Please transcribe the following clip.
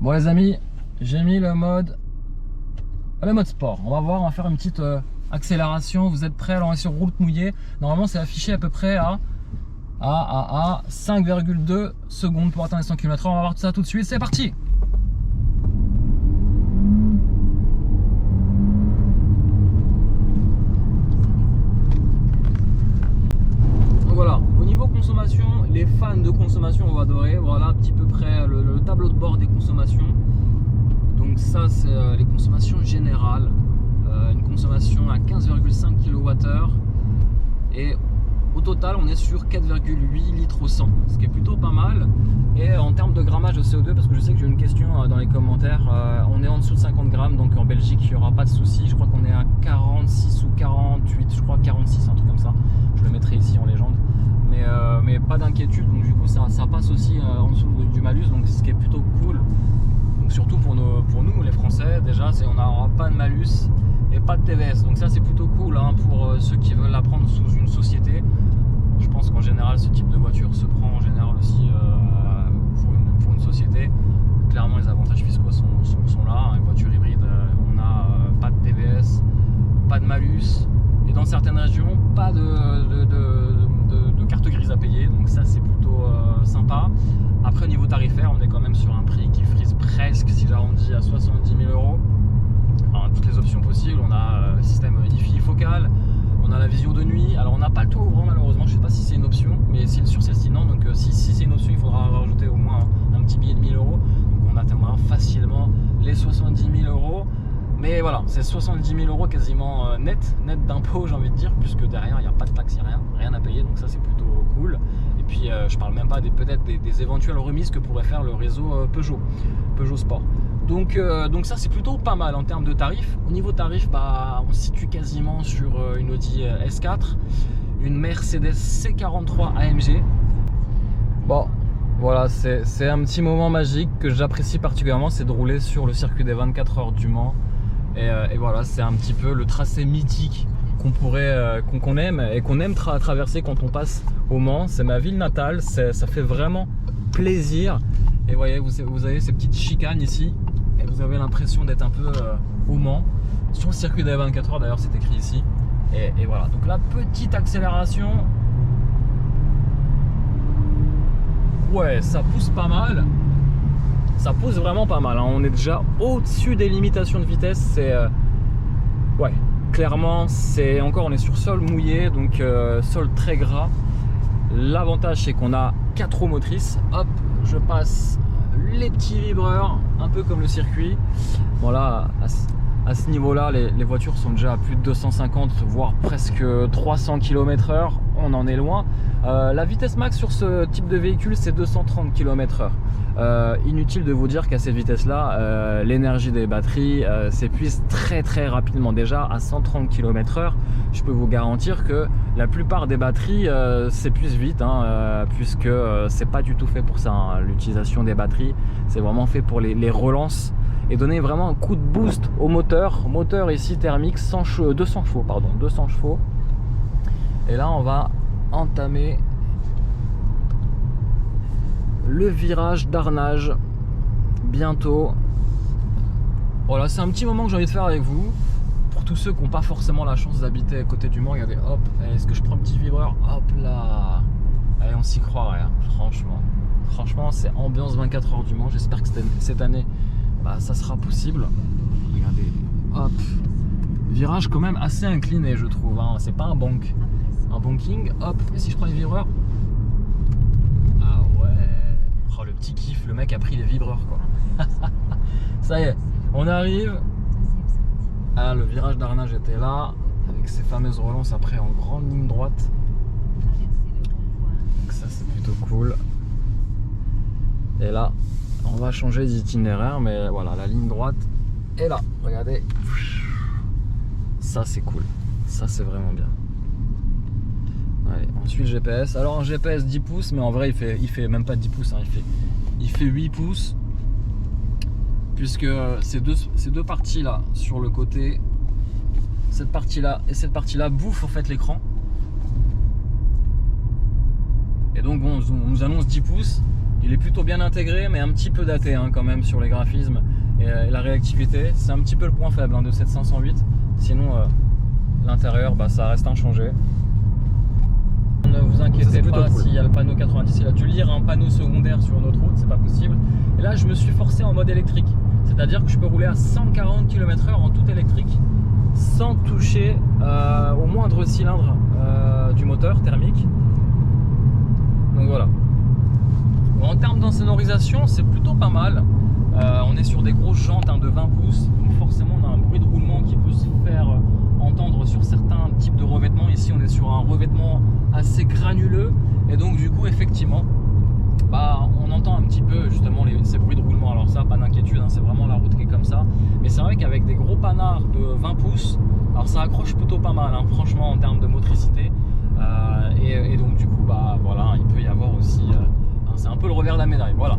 Bon les amis, j'ai mis le mode sport. On va voir, on va faire une petite accélération. Vous êtes prêts? Alors on est sur route mouillée. Normalement c'est affiché à peu près à 5,2 secondes pour atteindre les 100 km/h. On va voir tout ça tout de suite, c'est parti. Voilà, au niveau consommation, les fans de consommation vont adorer. Voilà à petit peu près le tableau de bord des consommations. Donc ça c'est les consommations générales. Une consommation à 15,5 kWh et au total on est sur 4,8 litres au 100, ce qui est plutôt pas mal. Et en termes de grammage de CO2, parce que je sais que j'ai une question dans les commentaires, on est en dessous de 50 grammes, donc en Belgique il n'y aura pas de souci. Je crois qu'on est à 46 ou 48, je crois 46, un truc comme ça. Je le mettrai ici en légende. Mais pas d'inquiétude, donc du coup ça passe aussi en dessous du malus, donc ce qui est plutôt cool. Donc surtout pour nous les Français, déjà on n'aura pas de malus et pas de TVS, donc ça c'est plutôt cool hein, pour ceux qui veulent la prendre sous une société. Je pense qu'en général ce type de voiture se prend en général aussi pour une société. Clairement les avantages fiscaux sont là. Une voiture hybride, on n'a pas de TVS, pas de malus, et dans certaines régions pas de carte grise à payer, donc ça c'est plutôt sympa. Après au niveau tarifaire, on est quand même sur un prix qui frise presque, si j'arrondis, à 70 000 €. Alors, toutes les options possibles, on a le système hi-fi focal, on a la vision de nuit. Alors on n'a pas le toit ouvrant malheureusement, je ne sais pas si c'est une option, mais sur celle-ci non, donc si c'est une option il faudra rajouter au moins un petit billet de 1000 €, donc on atteindra facilement les 70 000 €. Mais voilà, c'est 70 000 € quasiment net d'impôts, j'ai envie de dire, puisque derrière il n'y a pas de taxes, rien à payer, donc ça c'est plutôt cool. Et puis je parle même pas peut-être des éventuelles remises que pourrait faire le réseau Peugeot Sport. Donc ça c'est plutôt pas mal en termes de tarifs. Au niveau tarif, on se situe quasiment sur une Audi S4, une Mercedes C43 AMG. Bon, voilà, c'est un petit moment magique que j'apprécie particulièrement, c'est de rouler sur le circuit des 24 heures du Mans. Et voilà, c'est un petit peu le tracé mythique qu'on aime et qu'on aime traverser quand on passe au Mans. C'est ma ville natale, ça fait vraiment plaisir. Et voyez, vous avez ces petites chicanes ici et vous avez l'impression d'être un peu au Mans, sur le circuit des 24 heures d'ailleurs, c'est écrit ici. Et voilà, donc la petite accélération, ouais, ça pousse pas mal. Ça pousse vraiment pas mal, hein. On est déjà au-dessus des limitations de vitesse. Ouais, clairement, on est sur sol mouillé, donc sol très gras. L'avantage c'est qu'on a 4 roues motrices. Hop, je passe les petits vibreurs, un peu comme le circuit. Bon là, à ce niveau-là, les voitures sont déjà à plus de 250, voire presque 300 km/h. On en est loin. La vitesse max sur ce type de véhicule, c'est 230 km/h. Inutile de vous dire qu'à cette vitesse-là, l'énergie des batteries s'épuise très rapidement. Déjà à 130 km/h, je peux vous garantir que la plupart des batteries s'épuisent vite, hein, puisque c'est pas du tout fait pour ça, hein. L'utilisation des batteries, c'est vraiment fait pour les relances et donner vraiment un coup de boost au moteur. Moteur ici thermique 200 chevaux. Et là on va entamer le virage d'Arnage bientôt. Voilà, c'est un petit moment que j'ai envie de faire avec vous. Pour tous ceux qui n'ont pas forcément la chance d'habiter à côté du Mans, regardez, hop, est-ce que je prends un petit vibreur? Hop là. Allez, on s'y croirait, hein, franchement c'est ambiance 24 heures du Mans. J'espère que cette année ça sera possible. Regardez, hop, virage quand même assez incliné je trouve, hein. C'est pas un banking, hop, et si je prends les vibreurs, ah ouais, oh, le petit kiff, le mec a pris les vibreurs quoi. Ça y est, on arrive. Ah, le virage d'Arnage était là, avec ses fameuses relances après en grande ligne droite. Donc ça c'est plutôt cool. Et là, on va changer d'itinéraire, mais voilà, la ligne droite est là. Regardez, ça c'est cool, ça c'est vraiment bien. Allez, ensuite GPS. Alors un GPS 10 pouces, mais en vrai il fait même pas 10 pouces, hein. Il fait 8 pouces. Puisque ces deux parties là sur le côté, cette partie là et cette partie là bouffent en fait l'écran. Et donc bon, on nous annonce 10 pouces. Il est plutôt bien intégré, mais un petit peu daté hein, quand même sur les graphismes et la réactivité. C'est un petit peu le point faible hein, de cette 508. Sinon, l'intérieur, bah, ça reste inchangé. Ne vous inquiétez pas s'il y a le panneau 90. Il a dû lire un panneau secondaire sur notre route, c'est pas possible. Et là, je me suis forcé en mode électrique. C'est-à-dire que je peux rouler à 140 km/h en tout électrique sans toucher au moindre cylindre du moteur thermique. Donc voilà. En termes d'insonorisation, c'est plutôt pas mal. On est sur des grosses jantes hein, de 20 pouces, donc forcément on a un bruit de roulement qui peut se faire entendre sur certains types de revêtements. Ici on est sur un revêtement assez granuleux et donc du coup effectivement bah, on entend un petit peu justement ces bruits de roulement. Alors ça, pas d'inquiétude, hein, c'est vraiment la route qui est comme ça. Mais c'est vrai qu'avec des gros panards de 20 pouces, alors ça accroche plutôt pas mal hein, franchement en termes de motricité. Et donc du coup bah voilà, il peut y avoir aussi c'est un peu le revers de la médaille, voilà.